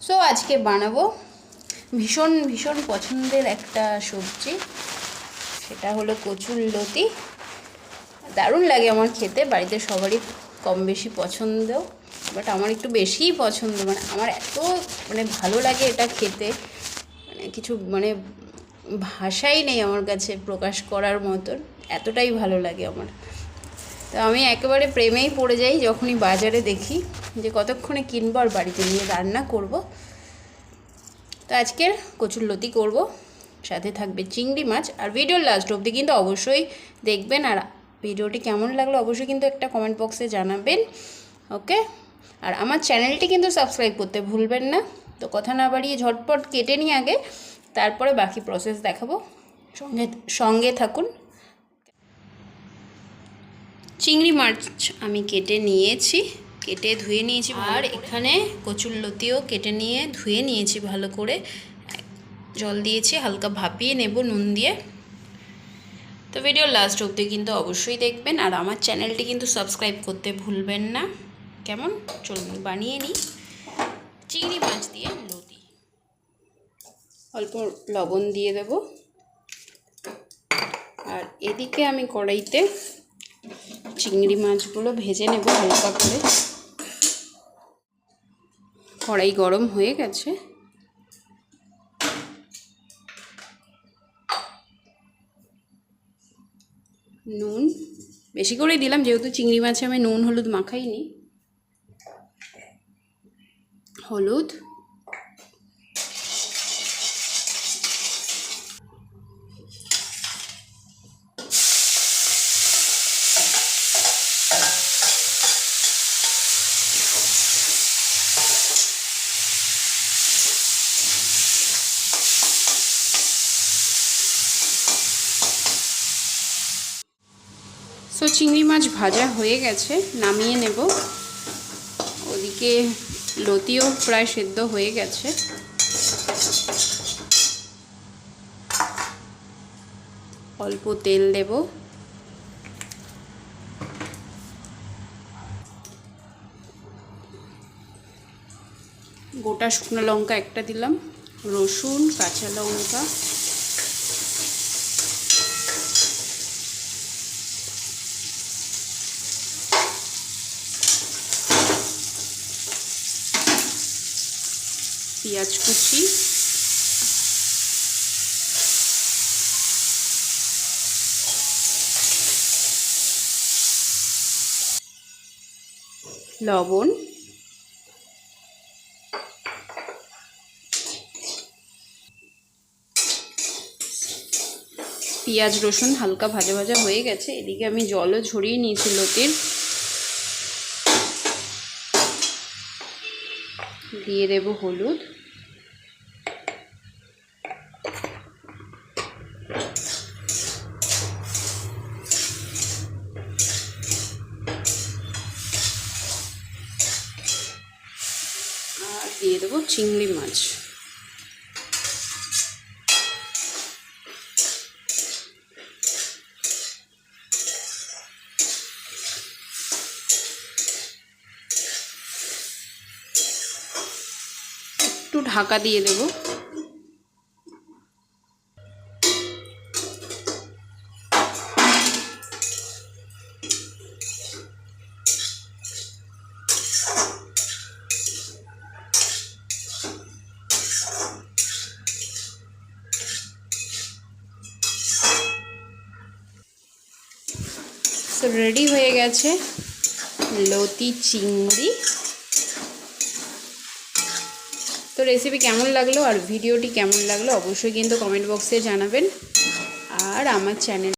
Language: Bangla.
সো আজকে বানাবো ভীষণ ভীষণ পছন্দের একটা সবজি, সেটা হলো কচুরলতি। দারুণ লাগে আমার খেতে, বাড়িতে সবারই কম বেশি পছন্দ, বাট আমার একটু বেশিই পছন্দ। মানে আমার এত ভালো লাগে এটা খেতে, কিছু ভাষাই নেই আমার কাছে প্রকাশ করার মতন, এতটাই ভালো লাগে আমার। তো আমি একেবারে প্রেমেই পড়ে যাই যখনই বাজারে দেখি যে কতক্ষণে কিনবো আর বাড়িতে নিয়ে রান্না করব। তো আজকের কচুরলতি করব, সাথে থাকবে চিংড়ি মাছ। আর ভিডিওর লাস্ট অবধি কিন্তু অবশ্যই দেখবেন, আর ভিডিওটি কেমন লাগলো অবশ্যই কিন্তু একটা কমেন্ট বক্সে জানাবেন, ওকে। আর আমার চ্যানেলটি কিন্তু সাবস্ক্রাইব করতে ভুলবেন না। তো কথা না বাড়িয়ে ঝটপট কেটে নিয়ে আগে, তারপরে বাকি প্রসেস দেখাবো, সঙ্গে থাকুন। চিংড়ি মাছ আমি কেটে নিয়েছি, কেটে ধুয়ে নিয়েছি, আর এখানে কচুরলতিও কেটে নিয়ে ধুয়ে নিয়েছি ভালো করে, জল দিয়েছি, হালকা ভাপিয়ে নেব নুন দিয়ে। তো ভিডিও লাস্ট অবধি কিন্তু অবশ্যই দেখবেন, আর আমার চ্যানেলটি কিন্তু সাবস্ক্রাইব করতে ভুলবেন না, কেমন? চলুন বানিয়ে নিই চিংড়ি মাছ দিয়ে লতি। অল্প লবণ দিয়ে দেব, আর এদিকে আমি কড়াইতে চিংড়ি মাছগুলো ভেজে নেব হালকা করে। কড়াই গরম হয়ে গেছে, নুন বেশি করেই দিলাম, যেহেতু চিংড়ি মাছে আমি নুন হলুদ মাখাইনি। হলুদ, সো চিংড়ি মাছ ভাজা হয়ে গেছে, নামিয়ে নেব। ওদিকে লতিও প্রায় সেদ্ধ হয়ে গেছে। অল্প তেল দেব, গোটা শুকনো লঙ্কা একটা দিলাম, রসুন, কাঁচা লঙ্কা, পেঁয়াজ কুচি, লবণ, পেঁয়াজ রসুন হালকা ভাজা ভাজা হয়ে গেছে। এদিকে আমি জলও ঝরিয়ে নিয়েছি লতির, দিয়ে দেব হলুদ, আর দিয়ে দেবো চিংড়ি মাছ। একটু ঢাকা দিয়ে দেব। সো রেডি হয়ে গেছে লতি চিংড়ি। তো রেসিপি কেমন লাগলো আর ভিডিওটি কেমন লাগলো অবশ্যই কিন্তু কমেন্ট বক্সে জানাবেন, আর আমার চ্যানেল